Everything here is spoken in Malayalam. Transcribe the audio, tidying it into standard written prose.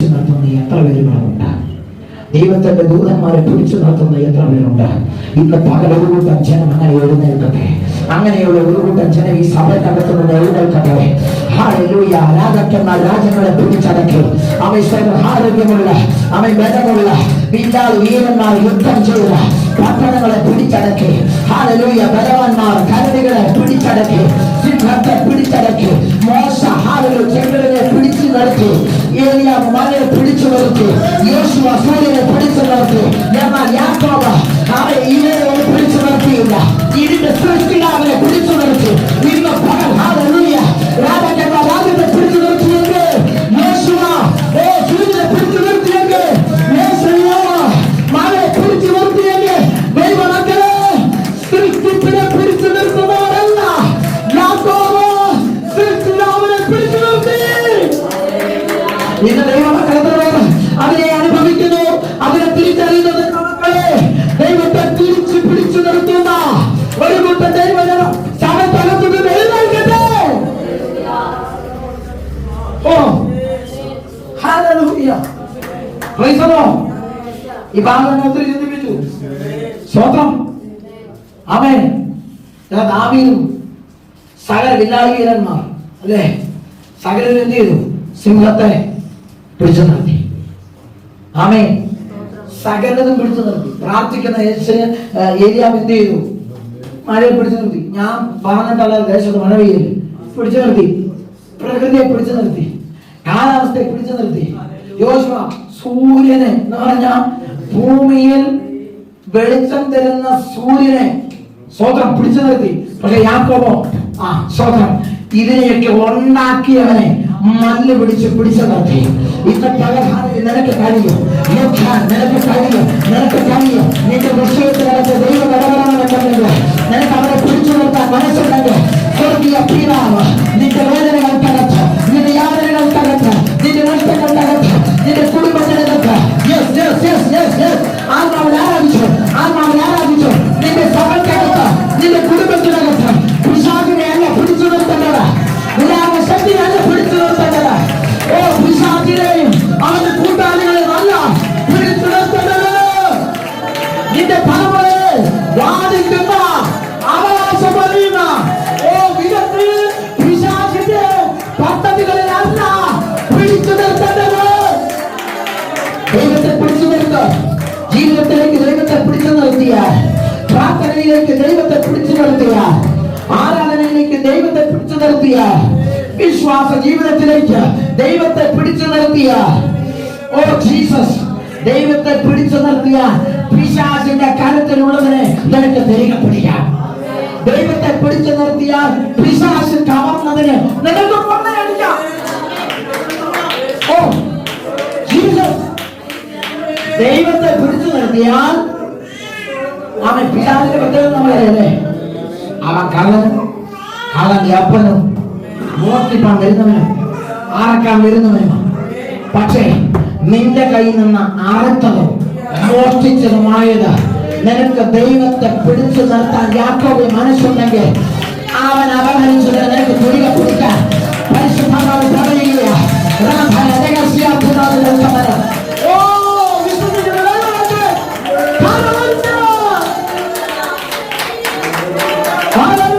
നടത്തുന്ന എത്ര പേരുകളുണ്ട്? ദൈവത്തിന്റെ ദൂതന്മാരെ പിടിച്ചു നടത്തുന്ന എത്ര പേരുണ്ട്? ഇന്ന് പകൽ ഒരു കൂട്ടം ജനം അങ്ങനെ എഴുന്നേൽക്കട്ടെ. അങ്ങനെയുള്ള ഒരു കൂട്ടം ജനം ഈ സഭയ്ക്കകത്തുനിന്ന് എഴുന്നേൽക്കട്ടെ. ഹല്ലേലൂയ. രാജാക്കന്മാർ രാജ്യങ്ങളെ പിടിച്ചടക്കി. ആരോഗ്യമുള്ള ബലമുള്ള വീരന്മാർ യുദ്ധം ചെയ്ത പട്ടണങ്ങളെ പിടിച്ചടക്കി. ഹല്ലേലൂയ. ബലവാന്മാർ കരടികളെ പിടിച്ചടക്കി, സിംഹത്തെ പിടിച്ചടക്കി. മോശ ചെങ്കടലിനെ പിടിച്ചു നിർത്തി, ഏലിയാവ് മലയെ പിടിച്ചു നിർത്തി, യോശുവ സൂര്യനെ പിടിച്ചു നിർത്തി. എന്നാൽ യാക്കോബ് ഇവരെ പിടിച്ചു നിർത്തിയില്ല. ഇതിന്റെ സൃഷ്ടിതാവിനെ പിടിച്ചു നിർത്തി. ഇന്ന് പകൽ ഹല്ലേലൂയ രാജാക്കന്മാർ രാജ്യത്തെ പിടിച്ചു നിർത്തിയെങ്കിൽ, യോശുവ സൂര്യനെ പിടിച്ചു നിർത്തിയെങ്കിൽ, മലയെ പിടിച്ചു നിർത്തിയെങ്കിൽ, ദൈവമക്കളെ സൃഷ്ടിപ്പിനെ പിടിച്ചു നിർത്തുന്നവരല്ല, യാക്കോബ് സൃഷ്ടിതാവിനെ പിടിച്ചു നിർത്തി. ഇന്ന് ദൈവമക്കളെ അതിനെ അനുഭവിക്കുന്നു, അതിനെ തിരിച്ചറിയുന്നത് മക്കളെ ദൈവത്തെ തിരിച്ചു പിടിച്ചു നിർത്തുന്ന ഒരു കൂട്ടം ദൈവജനം സഭത്തകത്തുനിന്ന് എഴുന്നേൽക്കട്ടെ. ഹല്ലേലൂയ. Praise the Lord. ഈ ഭാഗം ഒത്തിരി ചിന്തിപ്പിച്ചു. സ്തോത്രം. ആമേൻ. ദാവീദും സകല വില്ലാളിവീരന്മാർ അല്ലേ, സകലരും എന്ത് ചെയ്തു? സിംഹത്തെ പിടിച്ചു നിർത്തി. ആമേൻ. സകലതും പിടിച്ചു നിർത്തി. പ്രാർത്ഥിക്കുന്ന ഏലിയാവ് എന്ത് ചെയ്തു? മഴയെ പിടിച്ചു നിർത്തി. ഞാൻ പറഞ്ഞിട്ടല്ല ദേശത്ത് മഴ പെയ്യില്ല, പിടിച്ചു നിർത്തി. പ്രകൃതിയെ പിടിച്ചു നിർത്തി, കാലാവസ്ഥയെ പിടിച്ചു നിർത്തി. യോശുവ സൂര്യനെ എന്ന് പറഞ്ഞ ഭൂമിയിൽ വെളിച്ചം തരുന്ന സൂര്യനെ സ്വതം പിടിച്ചു നിർത്തി. പക്ഷെ യാക്കോബോ സ്വതം ഇതിനെയൊക്കെ ഉണ്ടാക്കിയവനെ മല്ല് പിടിച്ചു നിർത്തി. ഇന്ന് പലഹാരം നിനക്ക് കഴിയും, നിനക്ക് കഴിയും, നിനക്ക് കഴിയും. നിന്റെ വിഷയത്തിനകത്ത് ദൈവം ഇടപെടണമെന്നുണ്ടെങ്കിൽ, നിനക്ക് അവരെ പിടിച്ചു നിർത്താൻ മനസ്സുണ്ടെങ്കിൽ, സ്വർഗീയ പിതാവ് നിന്റെ വേദനകൾക്കകത്ത്, നിന്റെ യാതനകൾക്കകത്ത്, നിന്റെ നഷ്ടങ്ങൾക്കകത്ത്, നിന്റെ കുടുംബത്തിനകത്ത് ആത്മാവിനെ ആരാധിച്ചു. നിന്റെ സഭയ്ക്കകത്ത്, നിന്റെ കുടുംബത്തിനകത്ത് പിശാചിനെ അല്ല പിടിച്ചു നിർത്തേണ്ടത്, ശക്തിയെ അല്ല പിടിച്ചു നിർത്തേണ്ടത്. പിശാചിനെയും അവന്റെ കൂട്ടാളികളെയും അല്ല പിടിച്ചു നിർത്തേണ്ടത്. നിന്റെ തലമുറയെ വാദിക്കുന്ന അവകാശം പറയുന്ന വിധത്തിൽ പിശാചിന്റെ പദ്ധതികളെ അല്ല പിടിച്ചു നിർത്തേണ്ടത്. ദൈവത്തെ പിടിച്ചു നിർത്തുക. ജീവിതത്തിലേക്ക് ദൈവത്തെ പിടിച്ചു നിർത്തിയാൽ, പ്രാർത്ഥനയിലേക്ക് ദൈവത്തെ പിടിച്ചു നിർത്തിയാൽ, ആരാധനയിലേക്ക് ദൈവത്തെ പിടിച്ചു നിർത്തിയാൽ, വിശ്വാസ ജീവിതത്തിലേക്ക് ദൈവത്തെ പിടിച്ചു നിർത്തിയാൽ, ജീസസ് ദൈവത്തെ പിടിച്ചു നിർത്തിയാൽ പിശാചിന്റെ കരത്തിലുള്ളതിനെ നിനക്ക് തിരികെ പിടിക്കാം. ദൈവത്തെ പിടിച്ചു നിർത്തിയാൽ പിശാച് കവർന്നതിന് നിനക്ക് കൊള്ളയടിക്കാം. ജീസസ് ദൈവത്തെ പിടിച്ചു നിർത്തിയാൽ അവൻ പിശാചിന്റെ പ്രത്യേകം നമ്മളല്ലേ, അവൻ കള്ളന്റെ അപ്പനും മോഷ്ടിപ്പാൻ വരുന്നവനും ആർക്കാൻ വരുന്നവനും. പക്ഷേ നിന്റെ കയ്യിൽ നിന്ന് അറുത്തതും മോഷ്ടിച്ചതുമായത് നിനക്ക് ദൈവത്തെ പിടിച്ചു നിർത്താൻ യാക്കോബിന് മനസ്സുണ്ടെങ്കിൽ അവൻ അപഹരിച്ചു